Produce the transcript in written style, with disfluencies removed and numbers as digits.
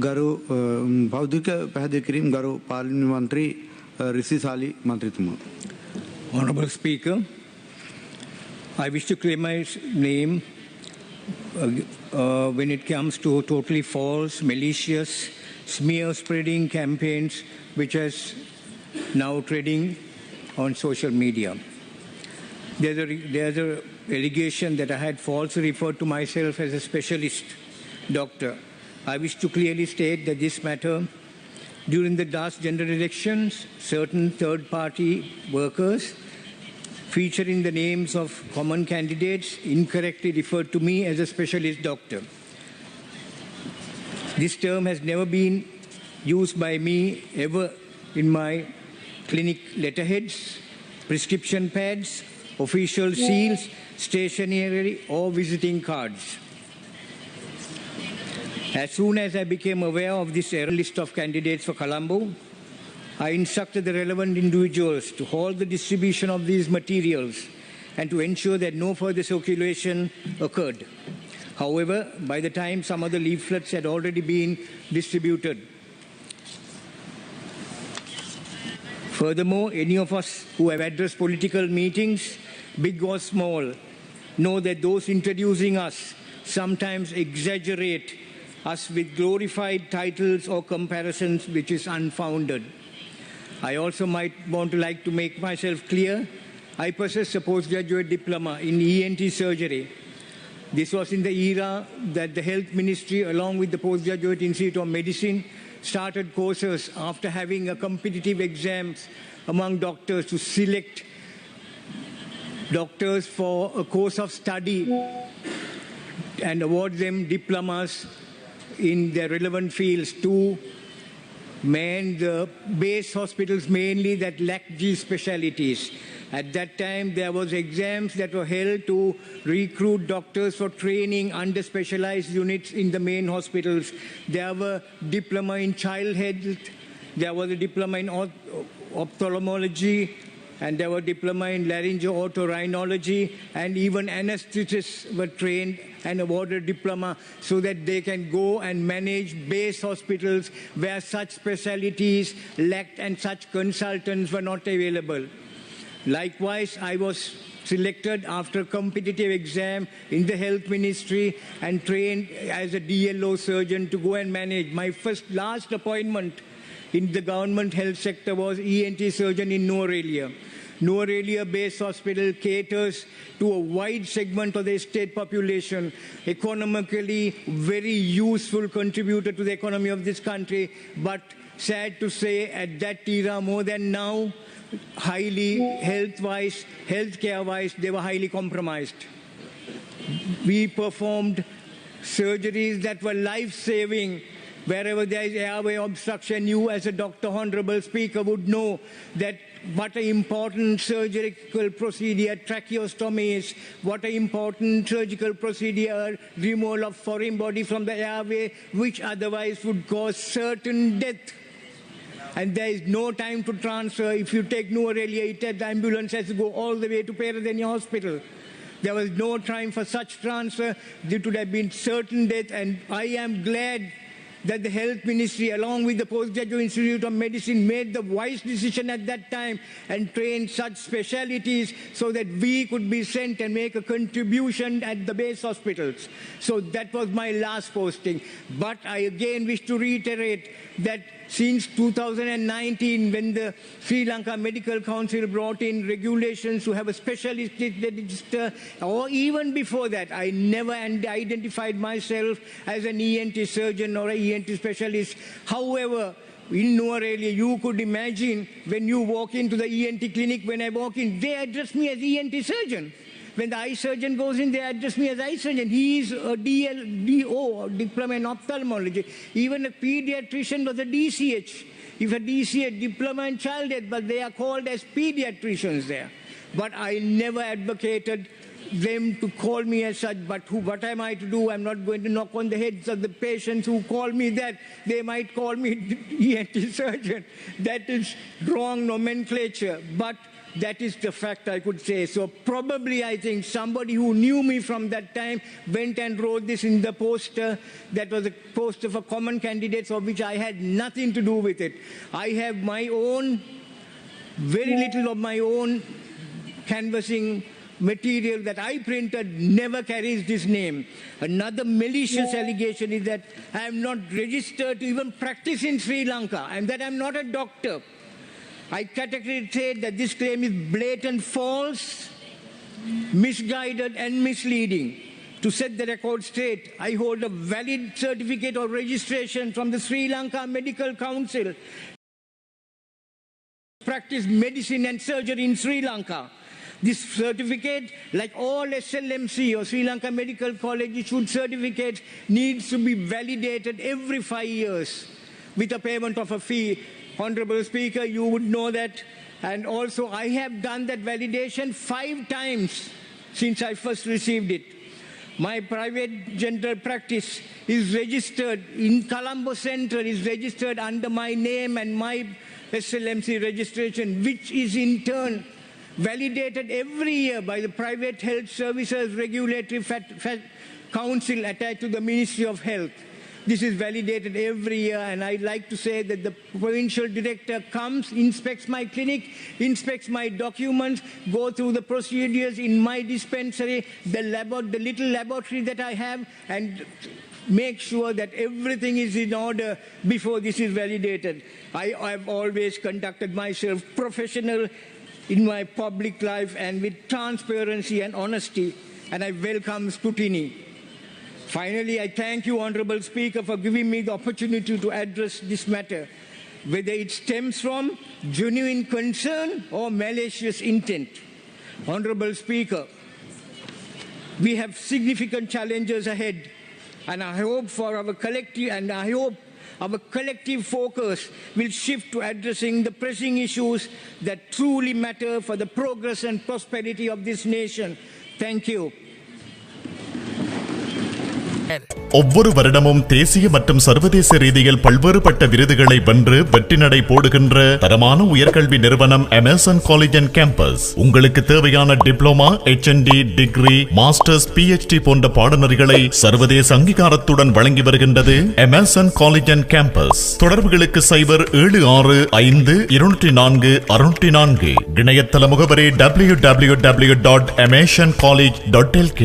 ගරු බෞද්ධික පැහැදිලි කිරීම ගරු පාර්ලිමේන්තු මන්ත්‍රී රිසිසාලි මන්ත්‍රීතුමා. Honorable Speaker, I wish to clear my name when it comes to totally false, malicious, smear-spreading campaigns which is now trading on social media. There's a allegation that I had falsely referred to myself as a specialist doctor. I wish to clearly state that this matter, during the last general elections, certain third-party workers featuring the names of common candidates incorrectly referred to me as a specialist doctor. This term has never been used by me ever in my clinic letterheads, prescription pads, official seals, stationery or visiting cards. As soon as I became aware of this error list of candidates for Colombo, I instructed the relevant individuals to halt the distribution of these materials and to ensure that no further circulation occurred. However, by the time some of the leaflets had already been distributed. Furthermore, any of us who have addressed political meetings, big or small, know that those introducing us sometimes exaggerate us with glorified titles or comparisons which is unfounded. I also might want to like to make myself clear. I possess a postgraduate diploma in ENT surgery. This was in the era that the Health Ministry, along with the Postgraduate Institute of Medicine, started courses after having a competitive exams among doctors to select doctors for a course of study and award them diplomas in their relevant fields to man the base hospitals mainly that lacked these specialties. At that time, there was exams that were held to recruit doctors for training under specialized units in the main hospitals. There were diploma in child health, there was a diploma in ophthalmology, and there were diploma in laryngo-otorhinology, and even anesthetists were trained and awarded diploma so that they can go and manage base hospitals where such specialties lacked and such consultants were not available. Likewise, I was selected after a competitive exam in the Health Ministry and trained as a DLO surgeon to go and manage. My last appointment in the government health sector was ENT surgeon in Nuwara Eliya based hospital caters to a wide segment of the state population, economically very useful contributor to the economy of this country, but sad to say at that era more than now, highly health-wise, healthcare-wise, they were highly compromised. We performed surgeries that were life-saving. Wherever there is airway obstruction, you as a doctor, Honorable Speaker, would know that what an important surgical procedure tracheostomy is, what an important surgical procedure removal of foreign body from the airway, which otherwise would cause certain death. And there is no time to transfer. If you take Nuwara Eliya, the ambulance has to go all the way to Peradeniya Hospital. There was no time for such transfer. There would have been certain death, and I am glad that the Health Ministry, along with the Postgraduate Institute of Medicine, made the wise decision at that time and trained such specialities so that we could be sent and make a contribution at the base hospitals. So that was my last posting. But I again wish to reiterate that since 2019, when the Sri Lanka Medical Council brought in regulations to have a specialist register, or even before that, I never identified myself as an ENT surgeon or an ENT specialist. However, in Nuwara Eliya, you could imagine when you walk into the ENT clinic, when I walk in, they address me as ENT surgeon. When the eye surgeon goes in, they address me as eye surgeon. He is a DO, diploma in ophthalmology. Even a pediatrician was a DCH. If a DCH, diploma in child health, but they are called as pediatricians there. But I never advocated them to call me as such, but what am I to do? I'm not going to knock on the heads of the patients who call me that. They might call me ENT surgeon. That is wrong nomenclature. But That is the fact I could say. So probably I think somebody who knew me from that time went and wrote this in the poster. That was a poster for common candidates of which I had nothing to do with it. I have my own, very little of my own canvassing material that I printed never carries this name. Another malicious allegation is that I am not registered to even practice in Sri Lanka and that I am not a doctor. I categorically say that this claim is blatant false, misguided and misleading. To set the record straight, I hold a valid certificate of registration from the Sri Lanka Medical Council. Practice medicine and surgery in Sri Lanka. This certificate, like all SLMC or Sri Lanka Medical College issued certificates, needs to be validated every 5 years with a payment of a fee. Honorable Speaker, you would know that. And also, I have done that validation 5 times since I first received it. My private general practice is registered in Colombo Central, is registered under my name and my SLMC registration, which is in turn validated every year by the Private Health Services Regulatory Council attached to the Ministry of Health. This is validated every year, and I'd like to say that the provincial director comes, inspects my clinic, inspects my documents, go through the procedures in my dispensary, the little laboratory that I have, and make sure that everything is in order before this is validated. I have always conducted myself professional in my public life and with transparency and honesty, and I welcome scrutiny. Finally, I thank you, Honorable Speaker, for giving me the opportunity to address this matter, whether it stems from genuine concern or malicious intent. Honorable Speaker, we have significant challenges ahead, and I hope our collective focus will shift to addressing the pressing issues that truly matter for the progress and prosperity of this nation. Thank you. ஒவ்வொரு வருடமும் தேசிய மற்றும் சர்வதேச ரீதியில் பல்வேறுபட்ட விருதுகளை வென்று வெற்றி நடை போடுகின்ற தரமான உயர்கல்வி நிறுவனம் எமர்சன் காலேஜ் அண்ட் கேம்பஸ் உங்களுக்கு தேவையான diploma, HND, degree, masters, PhD போன்ற பாடநெறிகளை சர்வதேச அங்கீகாரத்துடன் வழங்கி வருகின்றது எமர்சன் காலேஜ் அண்ட் கேம்பஸ். தொடர்புகளுக்கு 0765204 இணையதள முகவரி www.emersoncollege.lk.